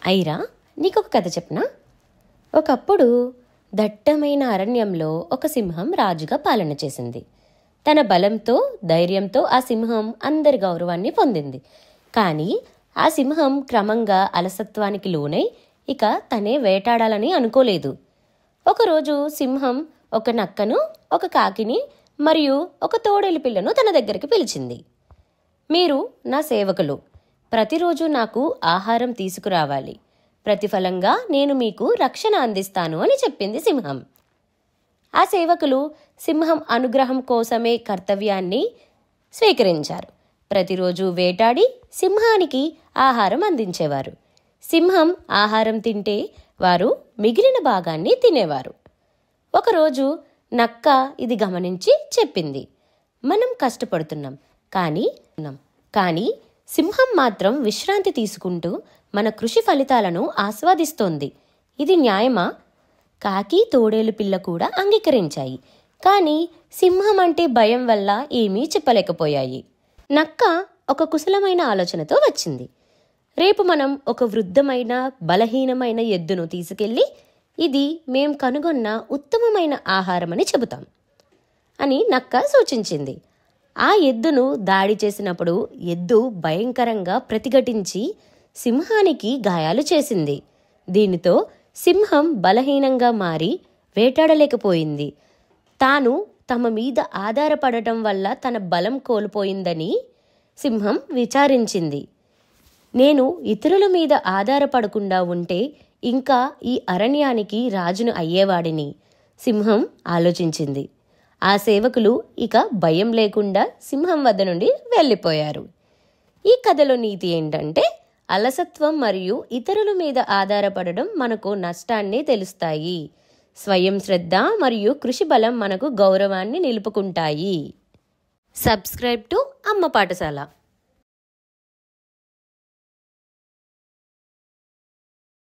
ఐరా, నీకొక కథ చెప్పనా? ఒకప్పుడు దట్టమైన అరణ్యంలో ఒక సింహం రాజుగా పాలన చేసింది. తన బలంతో, ధైర్యంతో ఆ సింహం అందరి గౌరవాన్ని పొందింది. కానీ ఆ సింహం క్రమంగా అలసత్వానికి లోనై ఇక తనే వేటాడాలని అనుకోలేదు. ఒకరోజు సింహం ఒక నక్కను, ఒక కాకిని మరియు ఒక తోడేలు పిల్లను తన దగ్గరికి పిలిచింది. మీరు నా సేవకులు, ప్రతిరోజు నాకు ఆహారం తీసుకురావాలి. ప్రతిఫలంగా నేను మీకు రక్షణ అందిస్తాను అని చెప్పింది సింహం. ఆ సేవకులు సింహం అనుగ్రహం కోసమే కర్తవ్యాన్ని స్వీకరించారు. ప్రతిరోజు వేటాడి సింహానికి ఆహారం అందించేవారు. సింహం ఆహారం తింటే వారు మిగిలిన భాగాన్ని తినేవారు. ఒకరోజు నక్క ఇది గమనించి చెప్పింది, మనం కష్టపడుతున్నాం కానీ సింహం మాత్రం విశ్రాంతి తీసుకుంటూ మన కృషి ఫలితాలను ఆస్వాదిస్తోంది. ఇది న్యాయమా? కాకి, తోడేలు పిల్ల కూడా అంగీకరించాయి. కానీ సింహం అంటే భయం వల్ల ఏమీ చెప్పలేకపోయాయి. నక్క ఒక కుశలమైన ఆలోచనతో వచ్చింది. రేపు మనం ఒక వృద్ధమైన, బలహీనమైన ఎద్దును తీసుకెళ్ళి ఇది మేం కనుగొన్న ఉత్తమమైన ఆహారమని చెబుతాం అని నక్క సూచించింది. ఆ ఎద్దును దాడి చేసినప్పుడు ఎద్దు భయంకరంగా ప్రతిఘటించి సింహానికి గాయాలు చేసింది. దీనితో సింహం బలహీనంగా మారి వేటాడలేకపోయింది. తాను తమ మీద ఆధారపడటం వల్ల తన బలం కోల్పోయిందని సింహం విచారించింది. నేను ఇతరుల మీద ఆధారపడకుండా ఉంటే ఇంకా ఈ అరణ్యానికి రాజును అయ్యేవాడిని సింహం ఆలోచించింది. ఆ సేవకులు ఇక భయం లేకుండా సింహం వద్ద నుండి వెళ్ళిపోయారు. ఈ కథలో నీతి ఏంటంటే, అలసత్వం మరియు ఇతరుల మీద ఆధారపడడం మనకు నష్టాన్ని తెలుస్తాయి. స్వయం శ్రద్ధ మరియు కృషి బలం మనకు గౌరవాన్ని నిలుపుకుంటాయి. సబ్స్క్రైబ్ టు అమ్మ పాఠశాల.